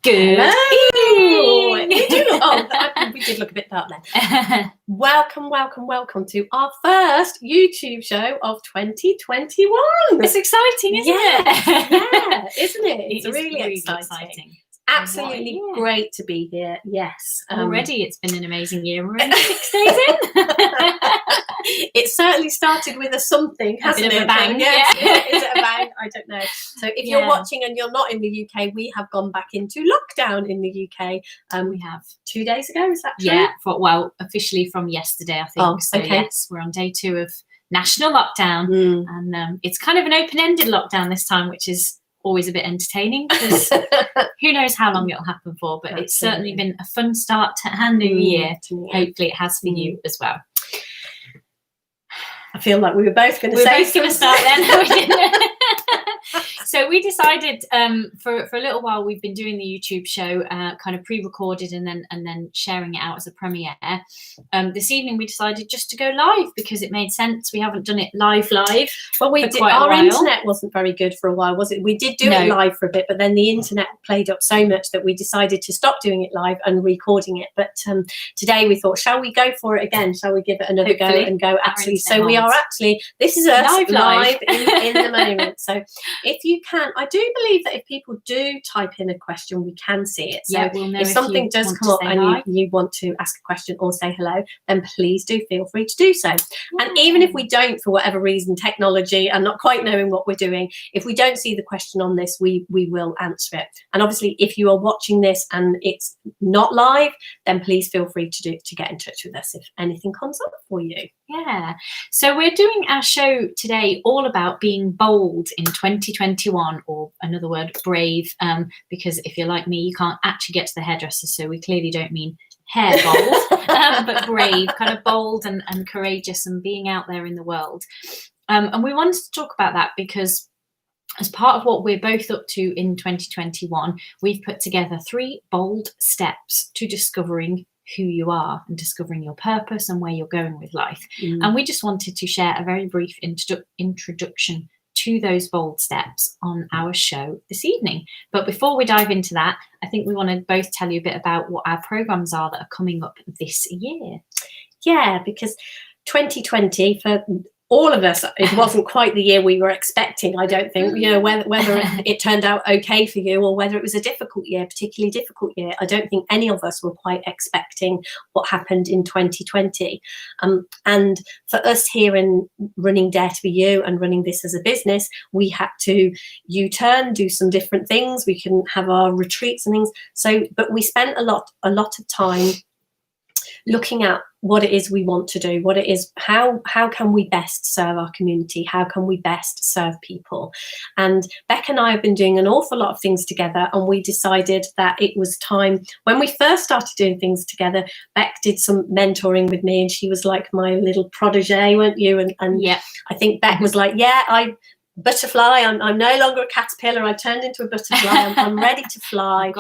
Good evening. We did look a bit dark then. Welcome to our first YouTube show of 2021. It's exciting, isn't it? Yeah, isn't it? It's really exciting. It's absolutely great to be here. Yes. Already it's been an amazing year. We're only 6 days in. It certainly started with a something, hasn't it? A bang. Yes. Is it a bang? I don't know. So if you're watching and you're not in the UK, we have gone back into lockdown in the UK. We have 2 days ago, is that true? Yeah, officially from yesterday, I think. So yes, we're on day 2 of national lockdown. And it's kind of an open-ended lockdown this time, which is always a bit entertaining because who knows how long it'll happen for, but It's certainly been a fun start to our new year. Hopefully it has for you as well. I feel like we were both going to say both going to start then. So we decided for a little while we've been doing the YouTube show kind of pre-recorded and then sharing it out as a premiere. This evening we decided just to go live because it made sense. We haven't done it live. Well, our internet wasn't very good for a while, was it? We did do it live for a bit, but then the internet played up so much that we decided to stop doing it live and recording it. But today we thought, shall we go for it again? Shall we give it another go and go? Absolutely. So we are actually, this is us live in the moment. So if you can, I do believe that if people do type in a question, we can see it. So we'll know if something does come up and you want to ask a question or say hello, then please do feel free to do so. And even if we don't, for whatever reason, technology and not quite knowing what we're doing, if we don't see the question on this, we will answer it. And obviously, if you are watching this and it's not live, then please feel free to get in touch with us if anything comes up for you. Yeah. So we're doing our show today all about being bold in 2021, or another word, brave, because if you're like me, you can't actually get to the hairdresser, so we clearly don't mean hair bold, but brave, kind of bold and courageous and being out there in the world. And we wanted to talk about that because as part of what we're both up to in 2021, we've put together 3 bold steps to discovering who you are and discovering your purpose and where you're going with life. And we just wanted to share a very brief introduction to those bold steps on our show this evening. But before we dive into that, I think we want to both tell you a bit about what our programs are that are coming up this year. Yeah, because 2020 for all of us, it wasn't quite the year we were expecting. I don't think, whether it turned out okay for you or whether it was a difficult year, particularly difficult year. I don't think any of us were quite expecting what happened in 2020. And for us here in running Dare to Be You and running this as a business, we had to U-turn, do some different things. We couldn't have our retreats and things. But we spent a lot of time looking at what it is we want to do, what it is, how can we best serve our community, how can we best serve people. And Bec and I have been doing an awful lot of things together, and we decided that it was time. When we first started doing things together, Bec did some mentoring with me, and she was like my little protege, weren't you? And I think Bec was like, butterfly, I'm no longer a caterpillar, I've turned into a butterfly, I'm ready to fly. I've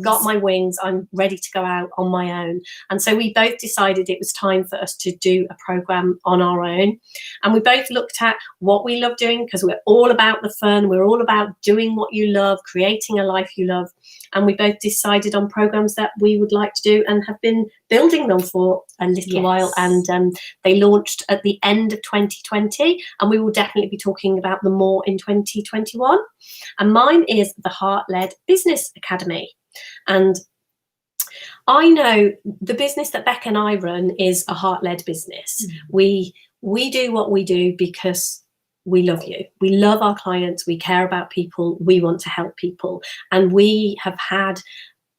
got my wings, I'm ready to go out on my own. And so we both decided it was time for us to do a program on our own. And we both looked at what we love doing, because we're all about the fun, we're all about doing what you love, creating a life you love. And we both decided on programs that we would like to do and have been building them for a little while. And they launched at the end of 2020, and we will definitely be talking about them more in 2021. And mine is the Heart-Led Business Academy. And I know the business that Bec and I run is a heart-led business. We do what we do because we love you. We love our clients. We care about people. We want to help people. And we have had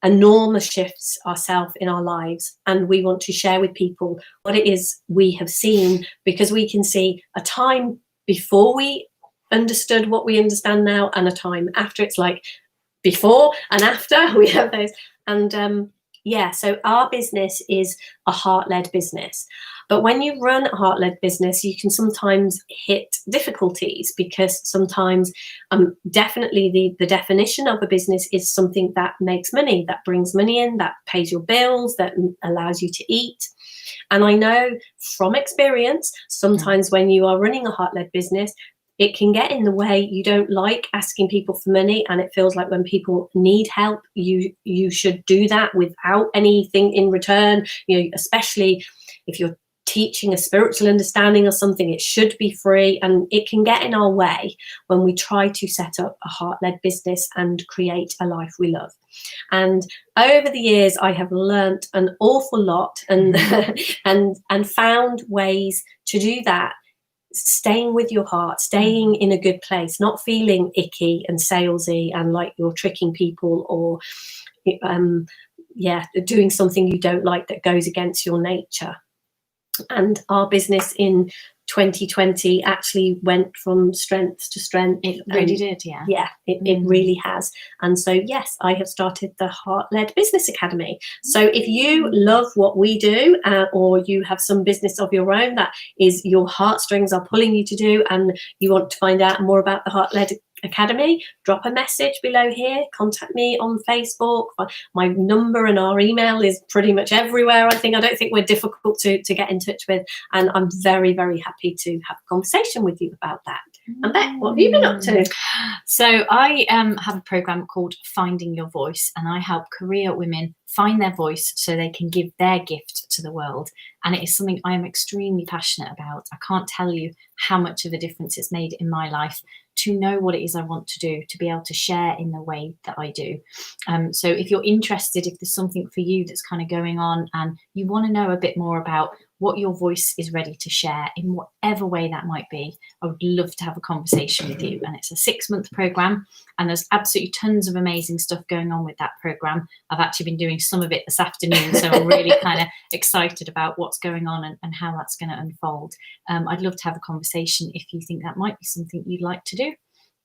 enormous shifts ourselves in our lives. And we want to share with people what it is we have seen, because we can see a time before we understood what we understand now and a time after. It's like before and after we have those. And so our business is a heart-led business. But when you run a heart-led business, you can sometimes hit difficulties, because sometimes definitely the definition of a business is something that makes money, that brings money in, that pays your bills, that allows you to eat. And I know from experience, sometimes when you are running a heart-led business, it can get in the way. You don't like asking people for money, and it feels like when people need help, you should do that without anything in return. Especially if you're teaching a spiritual understanding or something, it should be free, and it can get in our way when we try to set up a heart-led business and create a life we love. And over the years, I have learnt an awful lot and and found ways to do that, staying with your heart, staying in a good place, not feeling icky and salesy and like you're tricking people, or doing something you don't like that goes against your nature. And our business in 2020 actually went from strength to strength. It really did, yeah. Yeah, it really has. And so, yes, I have started the Heart-Led Business Academy. So if you love what we do, or you have some business of your own that is your heartstrings are pulling you to do, and you want to find out more about the Heart-Led Academy, drop a message below here, contact me on Facebook. My number and our email is pretty much everywhere. I don't think we're difficult to get in touch with, and I'm very, very happy to have a conversation with you about that. And Bec, what have you been up to? So I have a program called Finding Your Voice, and I help career women find their voice so they can give their gift to the world. And it is something I am extremely passionate about. I can't tell you how much of a difference it's made in my life to know what it is I want to do, to be able to share in the way that I do. So if you're interested, if there's something for you that's kind of going on and you want to know a bit more about what your voice is ready to share in whatever way that might be, I would love to have a conversation with you. And it's a 6-month program, and there's absolutely tons of amazing stuff going on with that program. I've actually been doing some of it this afternoon, so I'm really kind of excited about what's going on and how that's going to unfold. I'd love to have a conversation if you think that might be something you'd like to do.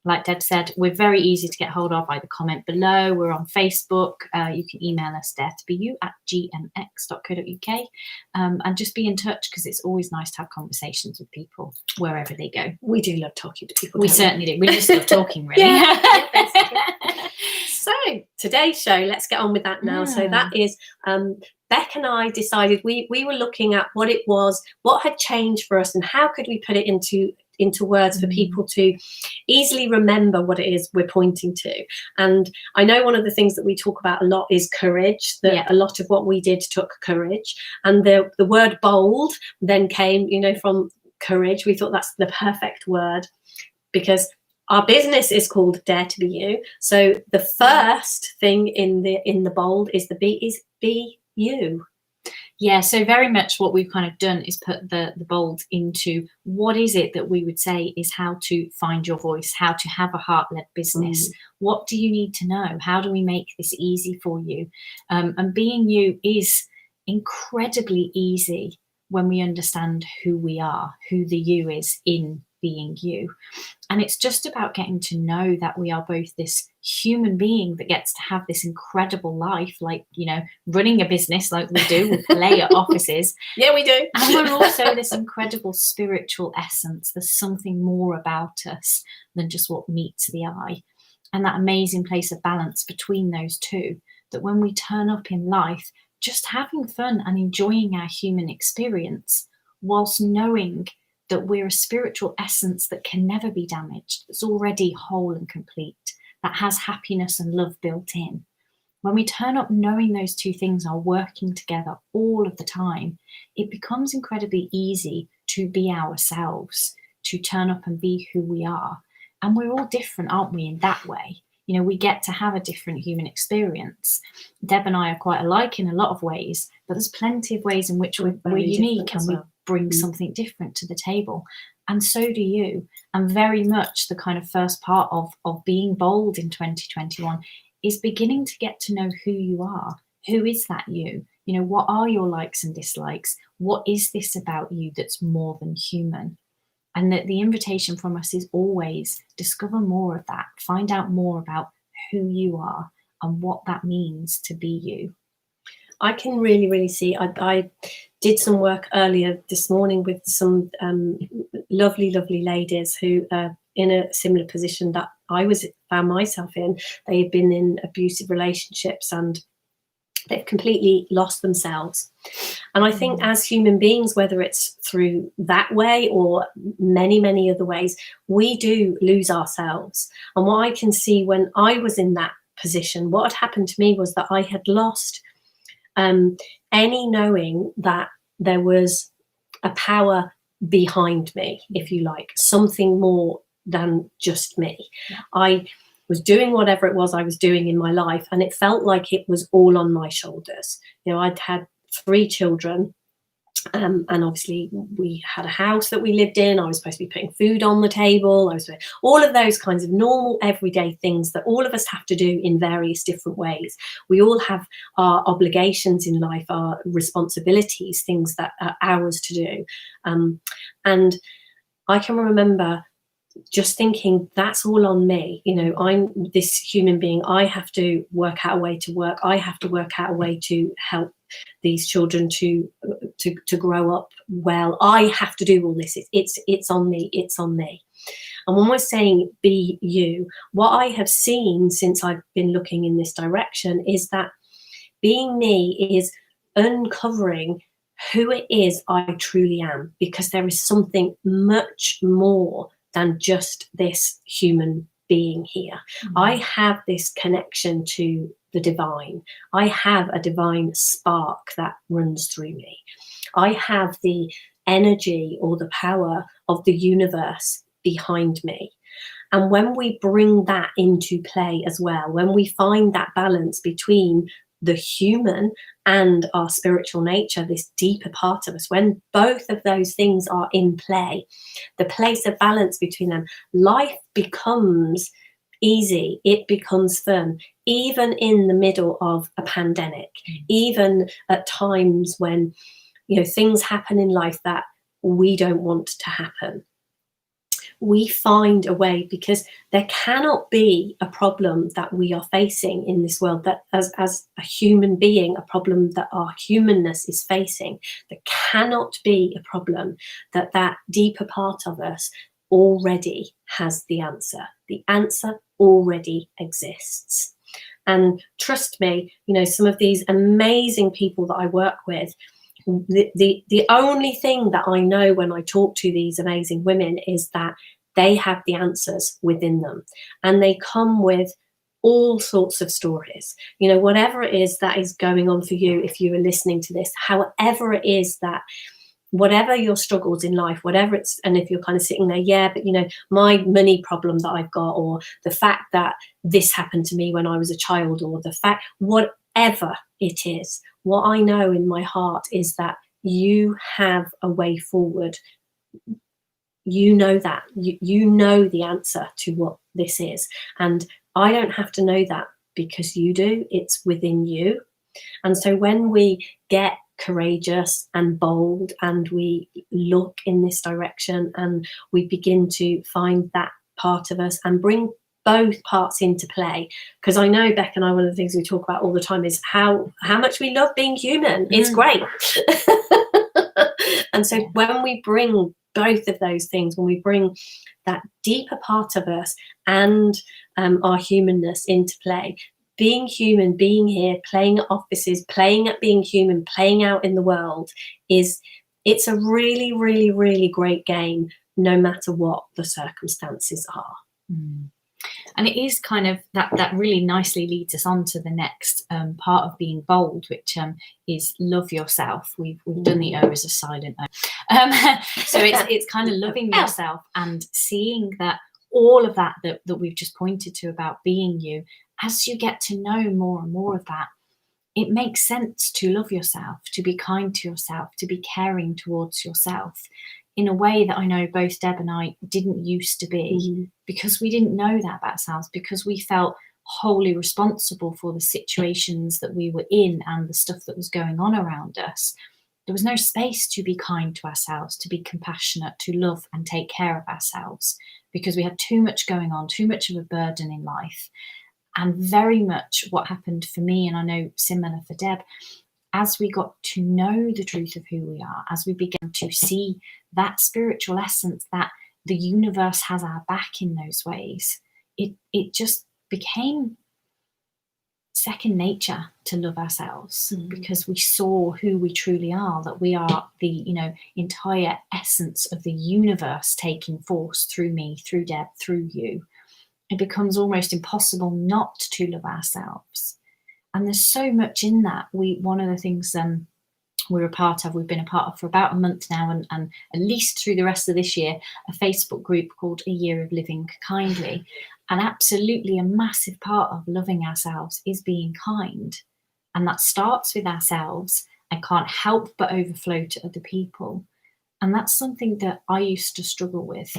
Like Deb said, we're very easy to get hold of. Either comment below, we're on Facebook. You can email us, dareToBeYou@gmx.co.uk, and just be in touch, because it's always nice to have conversations with people wherever they go. We do love talking to people. We certainly do. We just love talking, really. Yeah, so today's show, let's get on with that now. So that is Bec and I decided we were looking at what it was, what had changed for us, and how could we put it into words for people to easily remember what it is we're pointing to. And I know one of the things that we talk about a lot is courage, that a lot of what we did took courage. And the word bold then came, from courage. We thought that's the perfect word, because our business is called Dare to Be You. So the first thing in the bold is be you. Yeah, so very much what we've kind of done is put the bold into what is it that we would say is how to find your voice, how to have a heart-led business. What do you need to know? How do we make this easy for you? And being you is incredibly easy when we understand who we are, who the you is in being you. And it's just about getting to know that we are both this human being that gets to have this incredible life, like, running a business like we do, we play at offices. Yeah, we do. And we're also this incredible spiritual essence. There's something more about us than just what meets the eye. And that amazing place of balance between those two, that when we turn up in life, just having fun and enjoying our human experience, whilst knowing that we're a spiritual essence that can never be damaged, that's already whole and complete, that has happiness and love built in. When we turn up knowing those two things are working together all of the time, it becomes incredibly easy to be ourselves, to turn up and be who we are. And we're all different, aren't we, in that way? We get to have a different human experience. Deb and I are quite alike in a lot of ways, but there's plenty of ways in which we're unique and we bring something different to the table. And so do you. And very much the kind of first part of being bold in 2021 is beginning to get to know who you are. Who is that you? What are your likes and dislikes? What is this about you that's more than human? And that the invitation from us is always discover more of that, find out more about who you are and what that means to be you. I can really, really see. I did some work earlier this morning with some lovely, lovely ladies who are in a similar position that I found myself in. They had been in abusive relationships, and They've completely lost themselves. And I think as human beings, whether it's through that way or many, many other ways, we do lose ourselves. And what I can see when I was in that position, what had happened to me was that I had lost any knowing that there was a power behind me, if you like, something more than just me. Yeah. I was doing whatever it was I was doing in my life, and it felt like it was all on my shoulders. You know, I'd had 3 children, and obviously we had a house that we lived in. I was supposed to be putting food on the table. I was all of those kinds of normal everyday things that all of us have to do in various different ways. We all have our obligations in life, our responsibilities, things that are ours to do. And I can remember just thinking, that's all on me. You know, I'm this human being. I have to work out a way to work. I have to work out a way to help these children to grow up well. I have to do all this. It's on me. It's on me. And when we're saying be you, what I have seen since I've been looking in this direction is that being me is uncovering who it is I truly am, because there is something much more than just this human being here. I have this connection to the divine. I have a divine spark that runs through me. I have the energy or the power of the universe behind me. And when we bring that into play as well, when we find that balance between the human and our spiritual nature, this deeper part of us, when both of those things are in play, the place of balance between them, life becomes easy, it becomes fun, even in the middle of a pandemic, even at times when, you know, things happen in life that we don't want to happen. We find a way, because there cannot be a problem that we are facing in this world, that as a human being, a problem that our humanness is facing, there cannot be a problem that deeper part of us already has the answer. The answer already exists. And trust me, you know, some of these amazing people that I work with, the only thing that I know when I talk to these amazing women is that they have the answers within them, and they come with all sorts of stories. You know, whatever it is that is going on for you, if you are listening to this, however it is that, whatever your struggles in life, whatever it's, and if you're kind of sitting there, yeah, but you know, my money problem that I've got, or the fact that this happened to me when I was a child, or the fact, whatever it is, what I know in my heart is that you have a way forward. You know that. You know the answer to what this is. And I don't have to know that because you do. It's within you. And so when we get courageous and bold and we look in this direction and we begin to find that part of us and bring both parts into play, because I know Bec and I, one of the things we talk about all the time is how much we love being human. It's great. And so when we bring both of those things, when we bring that deeper part of us and our humanness into play, being human, being here, playing at offices, playing at being human, playing out in the world, it's a really, really, really great game, no matter what the circumstances are. And it is kind of that really nicely leads us on to the next part of being bold, which is love yourself. We've done the O as a silent O. So it's kind of loving yourself and seeing that all of that we've just pointed to about being you, as you get to know more and more of that, it makes sense to love yourself, to be kind to yourself, to be caring towards yourself in a way that I know both Deb and I didn't used to be, because we didn't know that about ourselves, because we felt wholly responsible for the situations that we were in and the stuff that was going on around us. There was no space to be kind to ourselves, to be compassionate, to love and take care of ourselves, because we had too much going on, too much of a burden in life. And very much what happened for me, and I know similar for Deb, as we got to know the truth of who we are, as we began to see that spiritual essence, that the universe has our back in those ways, it just became second nature to love ourselves, because we saw who we truly are, that we are the, you know, entire essence of the universe taking force through me, through Deb, through you. It becomes almost impossible not to love ourselves. And there's so much in that. One of the things we've been a part of for about a month now, and at least through the rest of this year, a Facebook group called A Year of Living Kindly. And absolutely a massive part of loving ourselves is being kind. And that starts with ourselves and can't help but overflow to other people. And that's something that I used to struggle with,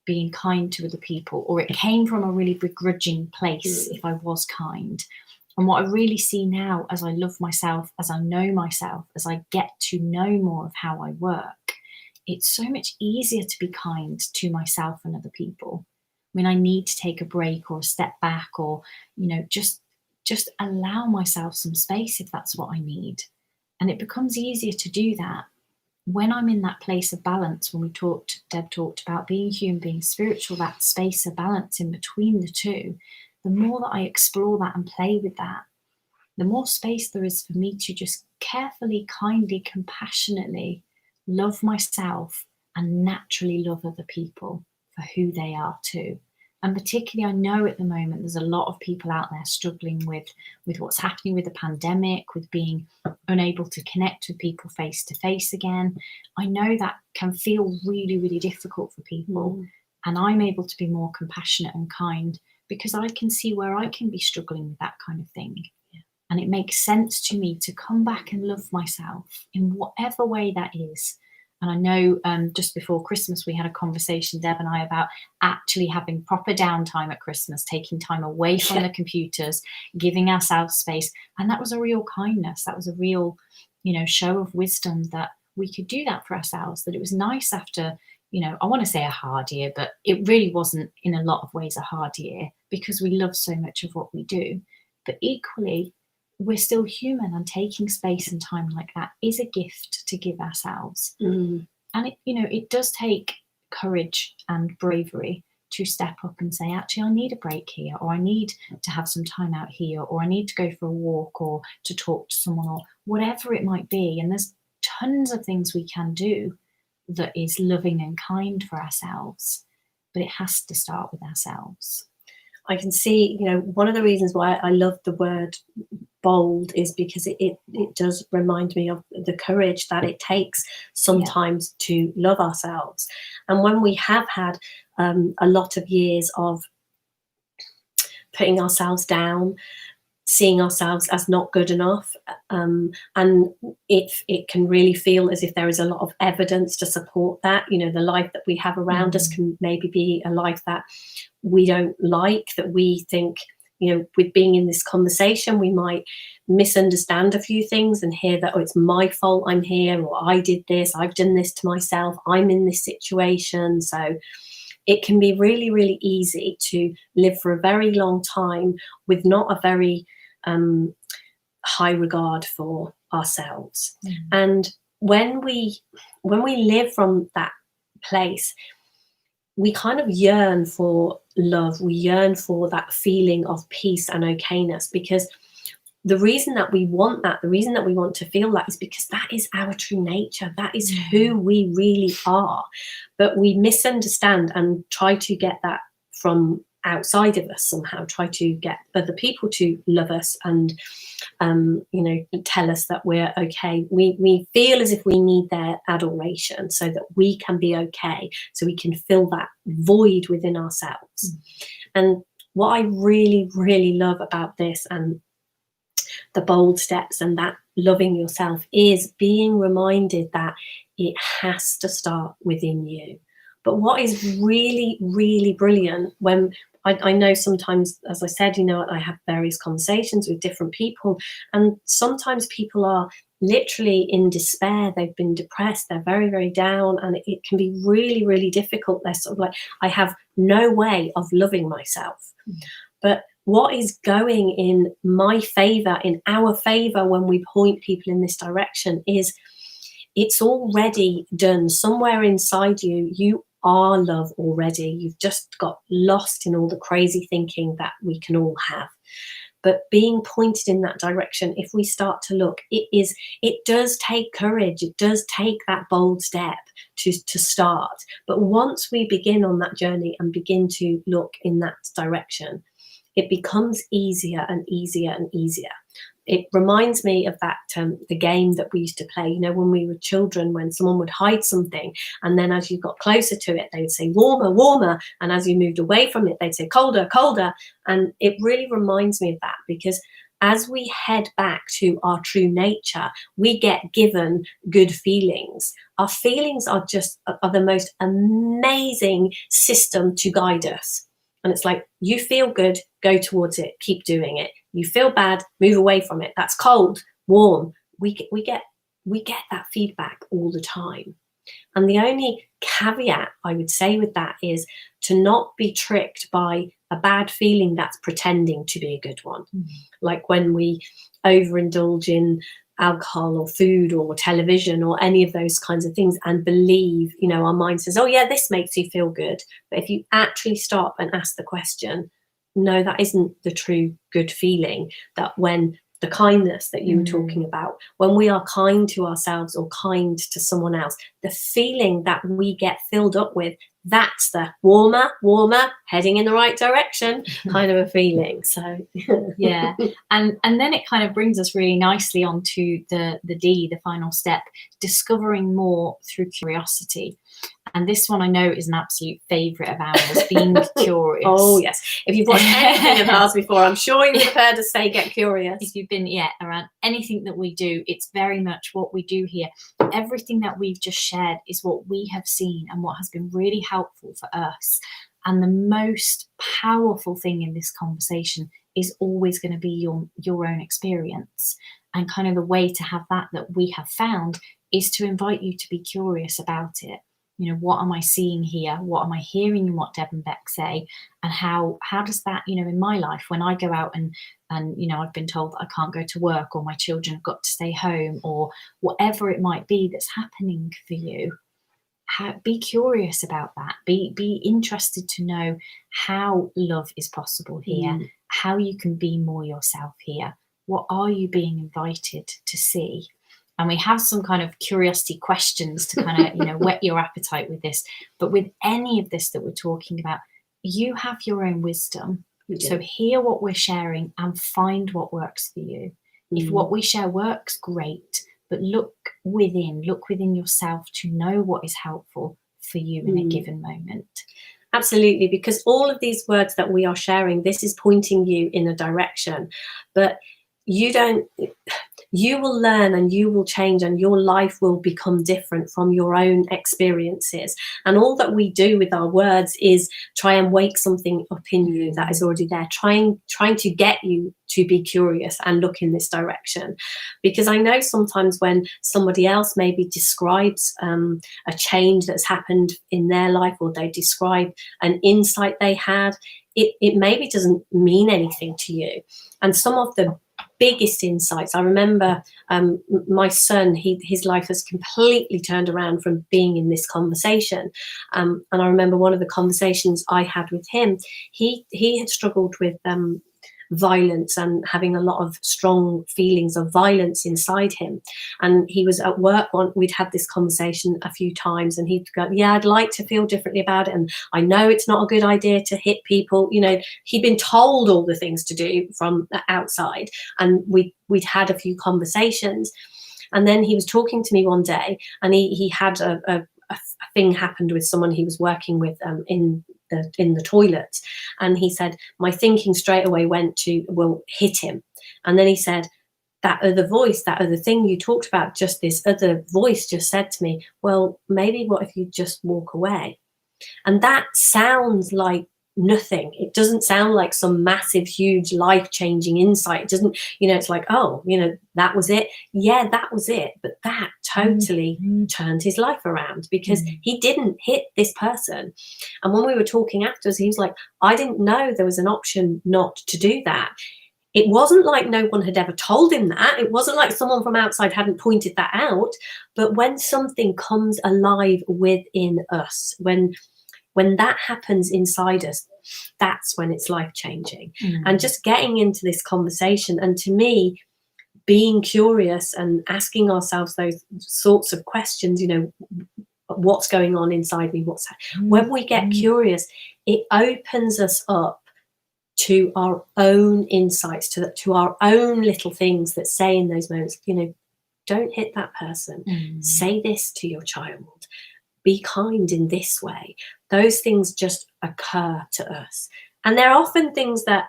being kind to other people, or it came from a really begrudging place if I was kind. And what I really see now, as I love myself, as I know myself, as I get to know more of how I work, it's so much easier to be kind to myself and other people. When I need to take a break or a step back, or, you know, just allow myself some space if that's what I need. And it becomes easier to do that when I'm in that place of balance. When Deb talked about being human, being spiritual, that space of balance in between the two, the more that I explore that and play with that, the more space there is for me to just carefully, kindly, compassionately love myself and naturally love other people for who they are too. And particularly, I know at the moment there's a lot of people out there struggling with what's happening with the pandemic, with being unable to connect with people face to face again. I know that can feel really, really difficult for people. And I'm able to be more compassionate and kind because I can see where I can be struggling with that kind of thing. And it makes sense to me to come back and love myself in whatever way that is. And I know just before Christmas, we had a conversation, Deb and I, about actually having proper downtime at Christmas, taking time away from the computers, giving ourselves space. And that was a real kindness. That was a real, you know, show of wisdom that we could do that for ourselves, that it was nice after, you know, I want to say a hard year, but it really wasn't in a lot of ways a hard year because we love so much of what we do. But equally, we're still human, and taking space and time like that is a gift to give ourselves. And it, you know, it does take courage and bravery to step up and say, actually, I need a break here, or I need to have some time out here, or I need to go for a walk, or to talk to someone, or whatever it might be. And there's tons of things we can do that is loving and kind for ourselves, but it has to start with ourselves. I can see, you know, one of the reasons why I love the word bold is because it does remind me of the courage that it takes sometimes to love ourselves. And when we have had a lot of years of putting ourselves down, seeing ourselves as not good enough, and it can really feel as if there is a lot of evidence to support that. You know, the life that we have around us can maybe be a life that we don't like, that we think, you know, with being in this conversation, we might misunderstand a few things and hear that, oh, it's my fault I'm here, or I did this, I've done this to myself, I'm in this situation. So it can be really, really easy to live for a very long time with not a very high regard for ourselves. And when we live from that place, we kind of yearn for love. We yearn for that feeling of peace and okayness, because the reason that we want that, the reason that we want to feel that, is because that is our true nature. That is who we really are. But we misunderstand and try to get that from outside of us somehow, try to get other people to love us and you know, tell us that we're okay. We feel as if we need their adoration so that we can be okay, so we can fill that void within ourselves. And what I really, really love about this and the bold steps and that loving yourself is being reminded that it has to start within you. But what is really, really brilliant, when I know sometimes, as I said, you know, I have various conversations with different people, and sometimes people are literally in despair. They've been depressed. They're very, very down, and it can be really, really difficult. They're sort of like, I have no way of loving myself. But what is going in my favor, in our favor, when we point people in this direction, is it's already done. Somewhere inside you, you are love already. You've just got lost in all the crazy thinking that we can all have. but being pointed in that direction, if we start to look, it does take courage. It does take that bold step to start. But once we begin on that journey and begin to look in that direction, it becomes easier and easier and easier. It reminds me of that the game that we used to play, when we were children, when someone would hide something, and then as you got closer to it, they would say warmer, warmer, and as you moved away from it, they'd say colder, colder. And it really reminds me of that, because as we head back to our true nature, we get given good feelings. Our feelings are the most amazing system to guide us. And it's like, you feel good, go towards it, keep doing it. You feel bad, move away from it. That's cold, warm. We get that feedback all the time. And the only caveat I would say with that is to not be tricked by a bad feeling that's pretending to be a good one. Like when we overindulge in alcohol or food or television or any of those kinds of things and believe, our mind says, oh yeah, this makes you feel good. But if you actually stop and ask the question, no, that isn't the true good feeling. That when the kindness that you were talking about, when we are kind to ourselves or kind to someone else, the feeling that we get filled up with, that's the warmer, heading in the right direction kind of a feeling. So yeah, and then it kind of brings us really nicely onto the D, the final step, discovering more through curiosity. And this one I know is an absolute favourite of ours, being curious. Oh yes, if you've watched anything of ours before, I'm sure you've heard us say get curious. If you've been around anything that we do, it's very much what we do here. Everything that we've just shared is what we have seen and what has been really helpful for us. And the most powerful thing in this conversation is always going to be your own experience. And kind of the way to have that we have found is to invite you to be curious about it. What am I seeing here? What am I hearing in what Deb and Bec say? And how does that, in my life, when I go out and I've been told that I can't go to work, or my children have got to stay home, or whatever it might be that's happening for you, be curious about that. Be interested to know how love is possible here, how you can be more yourself here. What are you being invited to see? And we have some kind of curiosity questions to kind of, whet your appetite with this. But with any of this that we're talking about, you have your own wisdom. So hear what we're sharing and find what works for you. If what we share works, great. But look within yourself to know what is helpful for you in a given moment. Absolutely, because all of these words that we are sharing, this is pointing you in a direction. But you will learn and you will change and your life will become different from your own experiences. And all that we do with our words is try and wake something up in you that is already there, trying to get you to be curious and look in this direction. Because I know sometimes when somebody else maybe describes a change that's happened in their life, or they describe an insight they had, it maybe doesn't mean anything to you. And some of the biggest insights, I remember my son, his life has completely turned around from being in this conversation. And I remember one of the conversations I had with him, he had struggled with violence and having a lot of strong feelings of violence inside him. And he was at work, we'd had this conversation a few times, and he'd go, yeah, I'd like to feel differently about it, and I know it's not a good idea to hit people. He'd been told all the things to do from the outside, and we'd had a few conversations. And then he was talking to me one day, and he had a thing happened with someone he was working with in the toilet, and he said, my thinking straight away went to, well, hit him. And then he said, that other voice, that other thing you talked about, just this other voice just said to me, well, maybe what if you just walk away? And that sounds like nothing. It doesn't sound like some massive, huge, life-changing insight. It doesn't, it's like, oh, that was it. Yeah, that was it. But that totally turned his life around, because he didn't hit this person. And when we were talking afterwards, he was like, I didn't know there was an option not to do that. It wasn't like no one had ever told him that. It wasn't like someone from outside hadn't pointed that out. But when something comes alive within us, when that happens inside us, that's when it's life-changing. And just getting into this conversation, and to me, being curious and asking ourselves those sorts of questions, you know, what's going on inside me, when we get curious, it opens us up to our own insights, to our own little things that say in those moments, you know, don't hit that person, say this to your child, be kind in this way. Those things just occur to us. And they're often things that,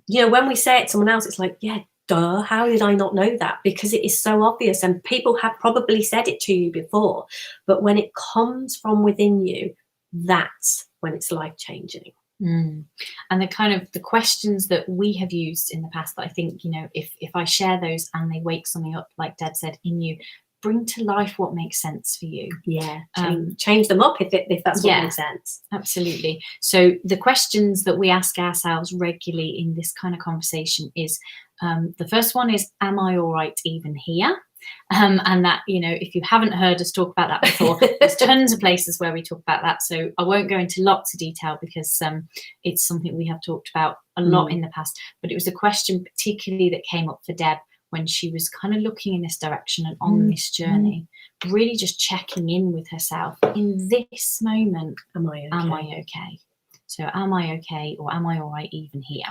you know, when we say it to someone else, it's like, yeah, duh, how did I not know that? Because it is so obvious, and people have probably said it to you before. But when it comes from within you, that's when it's life-changing. And the questions that we have used in the past, that I think, you know, if I share those and they wake something up, like Deb said, in you, bring to life what makes sense for you. Yeah, change them up if that's what makes sense. Absolutely. So the questions that we ask ourselves regularly in this kind of conversation is, the first one is, am I all right even here? And that, you know, if you haven't heard us talk about that before, there's tons of places where we talk about that. So I won't go into lots of detail because it's something we have talked about a lot in the past. But it was a question particularly that came up for Deb when she was kind of looking in this direction and on this journey, really just checking in with herself in this moment. Am I okay? So am I okay, or am I all right even here?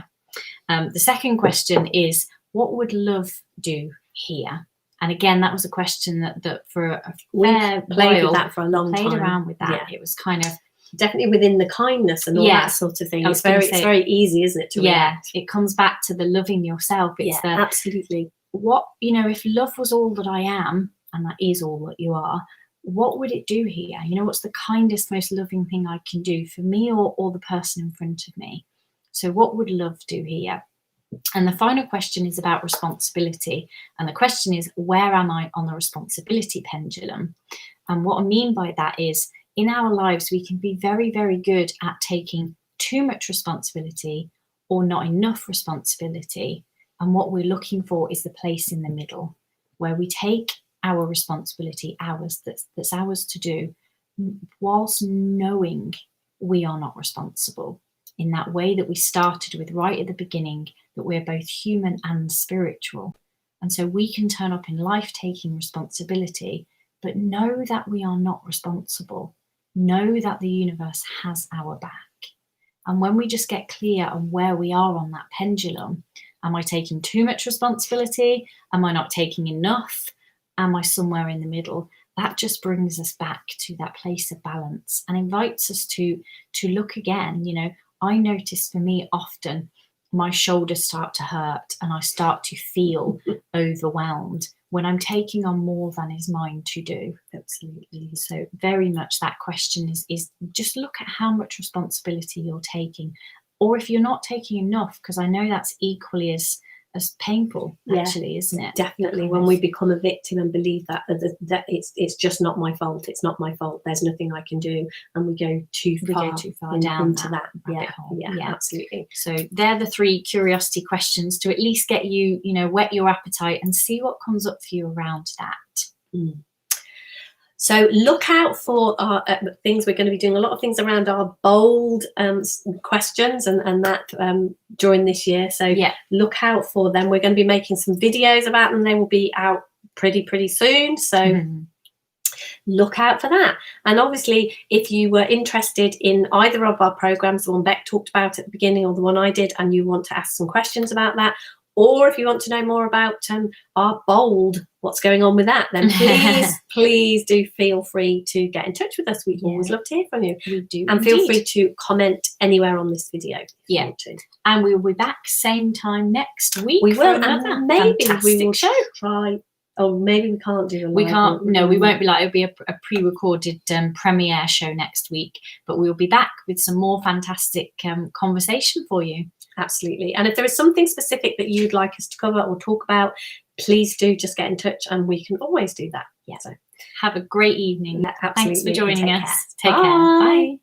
The second question is, what would love do here? And again, that was a question that for a fair played with that for a long time. Played around with that. Yeah. It was kind of definitely within the kindness and all that sort of thing. It's very easy, isn't it, to react? It comes back to the loving yourself. It's absolutely. What, you know, if love was all that I am, and that is all that you are, what would it do here? You know, what's the kindest, most loving thing I can do for me or the person in front of me? So what would love do here? And the final question is about responsibility. And the question is, where am I on the responsibility pendulum? And what I mean by that is, in our lives, we can be very, very good at taking too much responsibility or not enough responsibility. And what we're looking for is the place in the middle, where we take our responsibility, that's ours to do, whilst knowing we are not responsible, in that way that we started with right at the beginning, that we're both human and spiritual. And so we can turn up in life taking responsibility, but know that we are not responsible. Know that the universe has our back. And when we just get clear on where we are on that pendulum, am I taking too much responsibility? Am I not taking enough? Am I somewhere in the middle? That just brings us back to that place of balance and invites us to look again. You know, I notice for me often my shoulders start to hurt and I start to feel overwhelmed when I'm taking on more than is mine to do. Absolutely. So very much that question is just look at how much responsibility you're taking, or if you're not taking enough, because I know that's equally as painful, actually, isn't it? Definitely. When we become a victim and believe that it's just not my fault, it's not my fault, there's nothing I can do, and we go too far down into that rabbit hole. Yeah, absolutely. So they're the 3 curiosity questions to at least get you, you know, whet your appetite and see what comes up for you around that. So look out for our things. We're going to be doing a lot of things around our bold questions and that during this year. So look out for them. We're going to be making some videos about them. They will be out pretty soon. So look out for that. And obviously, if you were interested in either of our programs, the one Bec talked about at the beginning or the one I did, and you want to ask some questions about that, or if you want to know more about our bold, what's going on with that, then please do feel free to get in touch with us. We'd always love to hear from you. We do. And feel free to comment anywhere on this video. And we'll be back same time next week. We will. And maybe we will try. Oh, maybe we can't do a live. We can't. No, we won't be live. It'll be a pre-recorded premiere show next week. But we'll be back with some more fantastic conversation for you. Absolutely. And if there is something specific that you'd like us to cover or talk about, please do just get in touch and we can always do that. So have a great evening. Absolutely. Thanks for joining us. Take care. Bye.